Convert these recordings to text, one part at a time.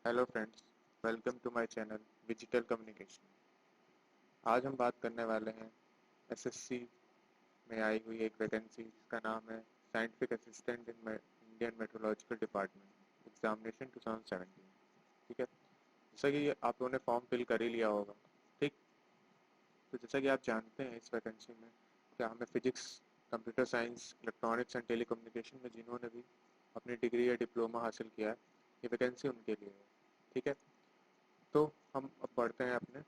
Hello friends, welcome to my channel digital communication. आज हम बात करने वाले हैं एसएससी में आई हुई एक वैकेंसी जिसका नाम है scientific assistant in Indian meteorological department examination 2017। ठीक है, जैसा कि आप लोगों ने फॉर्म फिल कर ही लिया होगा। ठीक, तो जैसा कि आप जानते हैं इस वैकेंसी में क्या हमें physics, computer science, electronics and telecommunication में जिन्होंने भी अपनी डिग्री या डिप्लोमा हासिल किया है, ये वैकेंसी उनके लिए है। ठीक है, तो हम अब बढ़ते हैं अपने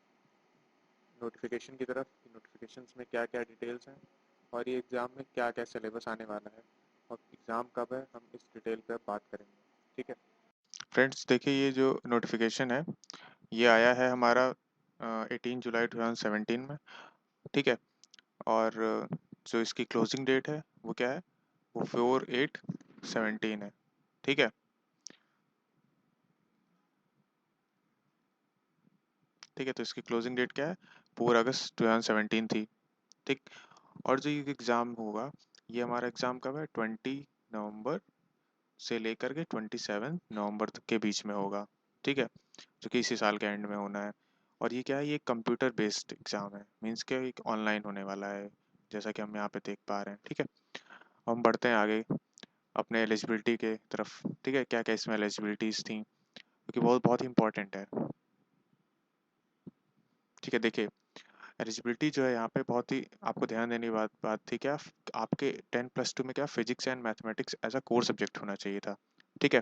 नोटिफिकेशन की तरफ। नोटिफिकेशंस में क्या क्या डिटेल्स हैं और ये एग्ज़ाम में क्या क्या सिलेबस आने वाला है और एग्ज़ाम कब है, हम इस डिटेल पर बात करेंगे। ठीक है फ्रेंड्स, देखिए ये जो नोटिफिकेशन है ये आया है हमारा 18 जुलाई 2017 में। ठीक है, और जो इसकी क्लोजिंग डेट है वो क्या है, वो 4/8/17 है। ठीक है, ठीक है, तो इसकी क्लोजिंग डेट क्या है, 4 अगस्त 2017 थी। ठीक, और जो ये एग्ज़ाम होगा ये हमारा एग्ज़ाम कब है, 20 नवंबर से लेकर के 27 नवंबर तक के बीच में होगा। ठीक है, जो कि इसी साल के एंड में होना है। और ये क्या है, ये कंप्यूटर बेस्ड एग्ज़ाम है, मीन्स क्या एक ऑनलाइन होने वाला है, जैसा कि हम यहाँ पे देख पा रहे हैं। ठीक है, हम बढ़ते हैं आगे अपने एलिजिबिलिटी के तरफ। ठीक है, क्या क्या इसमें एलिजिबिलिटीज़ थी, क्योंकि बहुत बहुत ही इंपॉर्टेंट है। ठीक है, देखिए एलिजिबिलिटी जो है यहाँ पे बहुत ही आपको ध्यान देने की बात थी क्या, आपके 10+2 में क्या physics and mathematics as a core subject होना चाहिए था। ठीक है,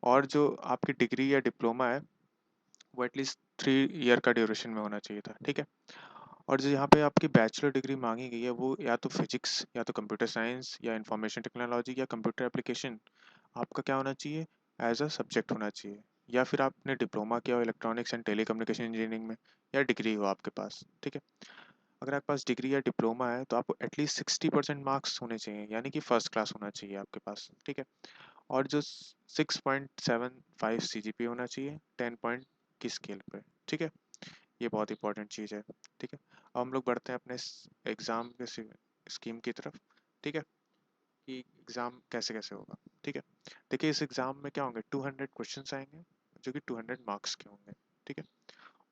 और जो आपकी डिग्री या डिप्लोमा है वो एटलीस्ट 3 ईयर का ड्यूरेशन में होना चाहिए था। ठीक है, और जो यहाँ पे आपकी बैचलर डिग्री मांगी गई है वो या तो फिजिक्स या तो कंप्यूटर साइंस या इंफॉर्मेशन टेक्नोलॉजी या कंप्यूटर एप्लीकेशन आपका क्या होना चाहिए, एज अ सब्जेक्ट होना चाहिए। या फिर आपने डिप्लोमा किया हो इलेक्ट्रॉनिक्स एंड टेलीकम्युनिकेशन इंजीनियरिंग में, या डिग्री हो आपके पास। ठीक है, अगर आपके पास डिग्री या डिप्लोमा है तो आपको एटलीस्ट 60% मार्क्स होने चाहिए, यानी कि फर्स्ट क्लास होना चाहिए आपके पास। ठीक है, और जो 6.75 CGPA होना चाहिए 10 पॉइंट की स्केल पे। ठीक है, ये बहुत इंपॉर्टेंट चीज़ है। ठीक है, अब हम लोग बढ़ते हैं अपने एग्ज़ाम के स्कीम की तरफ। ठीक है, कि एग्ज़ाम कैसे कैसे होगा। ठीक है, देखिए इस एग्ज़ाम में क्या होंगे, 200 क्वेश्चन आएंगे जो कि 200 मार्क्स के होंगे। ठीक है,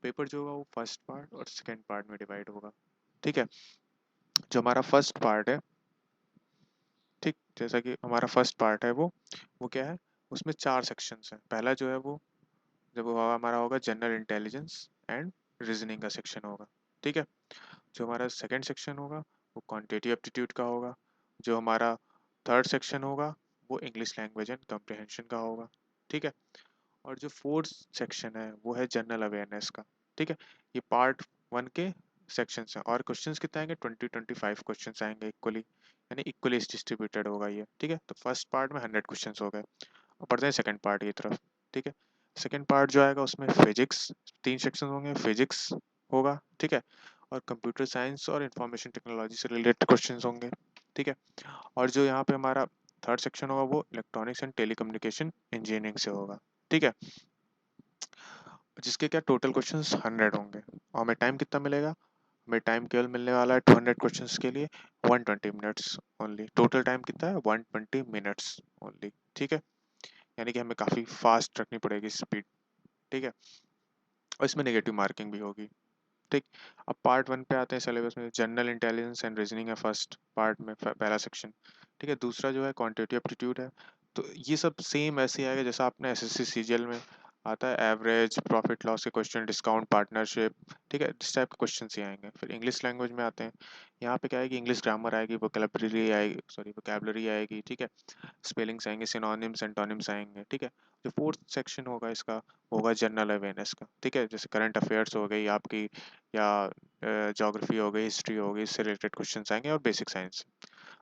पेपर जो होगा वो फर्स्ट पार्ट और सेकेंड पार्ट में डिवाइड होगा। ठीक है, जो हमारा फर्स्ट पार्ट है, ठीक, जैसा कि हमारा फर्स्ट पार्ट है वो क्या है, उसमें 4 सेक्शंस हैं। पहला जो है वो जब वो हमारा होगा जनरल इंटेलिजेंस एंड रीजनिंग का सेक्शन होगा। ठीक है, जो हमारा सेकंड सेक्शन होगा वो क्वांटिटेटिव एप्टीट्यूड का होगा। जो हमारा थर्ड सेक्शन होगा वो इंग्लिश लैंग्वेज एंड कम्प्रिहेंशन का होगा। ठीक है, और जो फोर्थ सेक्शन है वो है जनरल अवेयरनेस का। ठीक है, ये पार्ट 1 के सेक्शंस हैं, और क्वेश्चंस कितने आएंगे, 20-25 क्वेश्चंस आएंगे इक्वली, यानी इक्वली डिस्ट्रीब्यूटेड होगा ये। ठीक है, तो फर्स्ट पार्ट में 100 क्वेश्चंस हो गए। और पढ़ते हैं सेकंड पार्ट की तरफ। ठीक है, सेकंड पार्ट जो आएगा उसमें फिजिक्स, 3 सेक्शन होंगे, फिजिक्स होगा। ठीक है, और कंप्यूटर साइंस और इंफॉर्मेशन टेक्नोलॉजी से रिलेटेड क्वेश्चंस होंगे। ठीक है, और जो यहाँ पे हमारा थर्ड सेक्शन होगा वो इलेक्ट्रॉनिक्स एंड टेलीकम्युनिकेशन इंजीनियरिंग से होगा। ठीक है, जिसके क्या टोटल क्वेश्चंस 100 होंगे। और हमें टाइम कितना मिलेगा, हमें टाइम केवल मिलने वाला है 200 क्वेश्चंस के लिए 120 मिनट्स ओनली। टोटल टाइम कितना है, 120 मिनट्स ओनली। ठीक है, यानी कि हमें काफ़ी फास्ट रखनी पड़ेगी स्पीड। ठीक है, और इसमें नेगेटिव मार्किंग भी होगी। ठीक, अब पार्ट 1 पे आते हैं सिलेबस में। जनरल इंटेलिजेंस एंड रीजनिंग है फर्स्ट पार्ट में, पहला सेक्शन। ठीक है, दूसरा जो है क्वांटिटेटिव एप्टीट्यूड है। तो ये सब सेम ऐसे आएगा जैसा आपने एसएससी सीजीएल में आता है, एवरेज, प्रॉफिट लॉस के क्वेश्चन, डिस्काउंट, पार्टनरशिप। ठीक है, इस टाइप के क्वेश्चन ही आएंगे। फिर इंग्लिश लैंग्वेज में आते हैं, यहाँ पे क्या आएगी, इंग्लिश ग्रामर आएगी, वोकैबुलरी आएगी, सॉरी वोकैबुलरी आएगी। ठीक है, स्पेलिंग्स आएंगे, सिनोनिम्स एंटोनिम्स आएंगे। ठीक है, जो फोर्थ सेक्शन होगा इसका होगा जनरल अवेयरनेस का। ठीक है, जैसे करंट अफेयर्स हो गई आपकी, या ज्योग्राफी हो गई, हिस्ट्री हो गई, इससे रिलेटेड क्वेश्चन आएंगे, और बेसिक साइंस।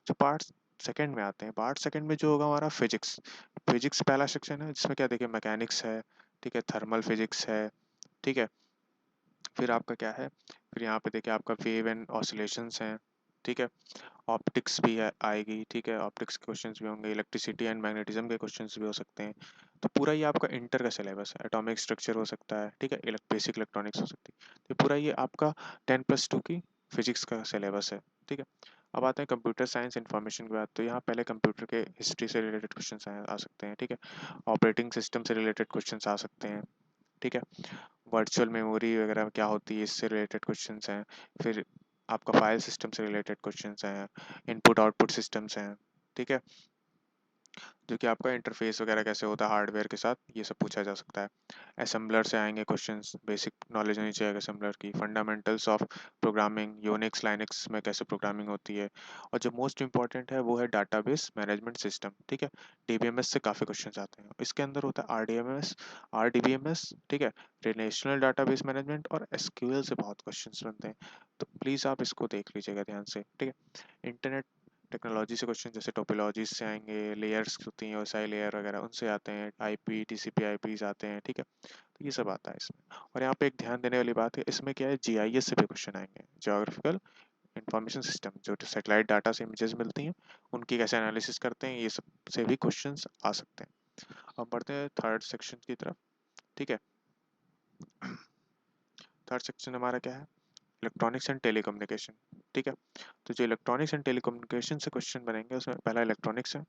जो पार्ट सेकंड में आते हैं, पार्ट सेकंड में जो होगा हमारा फिजिक्स। फिजिक्स पहला सेक्शन है जिसमें क्या देखिए मैकेनिक्स है, ठीक है, थर्मल फिजिक्स है। ठीक है, फिर आपका क्या है, फिर यहाँ पे देखिए आपका वेव एंड ऑसिलेशंस हैं। ठीक है, ऑप्टिक्स भी है आएगी। ठीक है, ऑप्टिक्स के क्वेश्चंस भी होंगे, इलेक्ट्रिसिटी एंड मैग्नेटिज्म के क्वेश्चंस भी हो सकते हैं। तो पूरा ये आपका इंटर का सिलेबस है। एटॉमिक स्ट्रक्चर हो सकता है, ठीक है, बेसिक इलेक्ट्रॉनिक्स हो सकती है। तो पूरा ये आपका 10+2 की फिजिक्स का सिलेबस है। ठीक है, अब आते हैं कंप्यूटर साइंस इंफॉर्मेशन की बात। तो यहाँ पहले कंप्यूटर के हिस्ट्री से रिलेटेड क्वेश्चन आ सकते हैं, ठीक है। ऑपरेटिंग सिस्टम से रिलेटेड क्वेश्चन आ सकते हैं, ठीक है। वर्चुअल मेमोरी वगैरह क्या होती है, इससे रिलेटेड क्वेश्चंस हैं। फिर आपका फाइल सिस्टम से रिलेटेड क्वेश्चंस हैं, इनपुट आउटपुट सिस्टम्स हैं, ठीक है। जो कि आपका इंटरफेस वगैरह कैसे होता है हार्डवेयर के साथ, ये सब पूछा जा सकता है। असेंबलर से आएंगे क्वेश्चंस, बेसिक नॉलेज होनी चाहिए असेंबलर की। Fundamentals of programming, Unix Linux में कैसे प्रोग्रामिंग होती है। और जो मोस्ट इंपॉर्टेंट है वो है डाटाबेस मैनेजमेंट सिस्टम, ठीक है। डीबीएमएस से काफ़ी क्वेश्चन आते हैं। इसके अंदर होता है आरडीएमएस, आरडीबीएमएस, ठीक है। रिलेशनल डाटाबेस मैनेजमेंट और एसक्यूएल से बहुत क्वेश्चन बनते हैं। तो प्लीज़ आप इसको देख लीजिएगा ध्यान से, ठीक है। इंटरनेट टेक्नोलॉजी से क्वेश्चन जैसे टोपोलॉजीज से आएंगे, लेयर्स होती हैं ओएसआई लेयर वगैरह, उनसे आते हैं। आईपी टीसीपी आईपीज आते हैं, ठीक है। तो ये सब आता है इसमें। और यहाँ पे एक ध्यान देने वाली बात है, इसमें क्या है, जीआईएस से भी क्वेश्चन आएंगे, ज्योग्राफिकल इंफॉर्मेशन सिस्टम। जो सैटेलाइट डाटा से इमेजेस मिलती हैं, उनकी कैसे एनालिसिस करते हैं, ये सब से भी क्वेश्चन आ सकते हैं। अब बढ़ते हैं थर्ड सेक्शन की तरफ, ठीक है। थर्ड सेक्शन हमारा क्या है, इलेक्ट्रॉनिक्स एंड टेलीकम्युनिकेशन, ठीक है। तो जो इलेक्ट्रॉनिक्स एंड टेलीकम्युनिकेशन से क्वेश्चन बनेंगे, उसमें पहला इलेक्ट्रॉनिक्स है,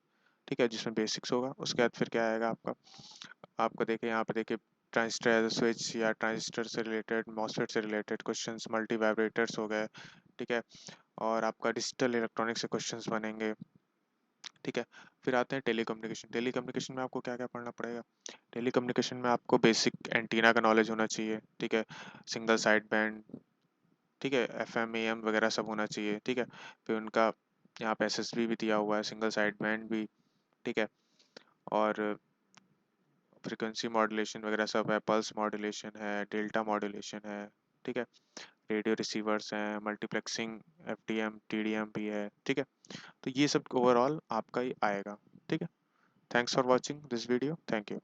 ठीक है, जिसमें बेसिक्स होगा। उसके बाद फिर क्या आएगा आपका, आपको देखिए यहाँ पे देखिए, ट्रांजिस्टर एज स्विच या ट्रांजिस्टर से रिलेटेड, मॉसफेट से रिलेटेड क्वेश्चंस, मल्टी वाइब्रेटर्स हो गए, ठीक है। और आपका डिजिटल इलेक्ट्रॉनिक से क्वेश्चंस बनेंगे, ठीक है। फिर आते हैं टेलीकम्युनिकेशन। टेलीकम्युनिकेशन में आपको क्या क्या पढ़ना पड़ेगा। टेलीकम्युनिकेशन में आपको बेसिक एंटीना का नॉलेज होना चाहिए, ठीक है। सिंगल साइड बैंड, ठीक है, एफएम एएम वगैरह सब होना चाहिए, ठीक है। फिर उनका यहाँ पे एसएसबी भी दिया हुआ है, सिंगल साइड बैंड भी, ठीक है। और फ्रीक्वेंसी मॉड्यूलेशन वगैरह सब है, पल्स मॉड्यूलेशन है, डेल्टा मॉड्यूलेशन है, ठीक है। रेडियो रिसीवर्स हैं, मल्टीप्लेक्सिंग, एफडीएम टीडीएम भी है, ठीक है। तो ये सब ओवरऑल आपका ही आएगा, ठीक है। Thanks for watching this video, thank you.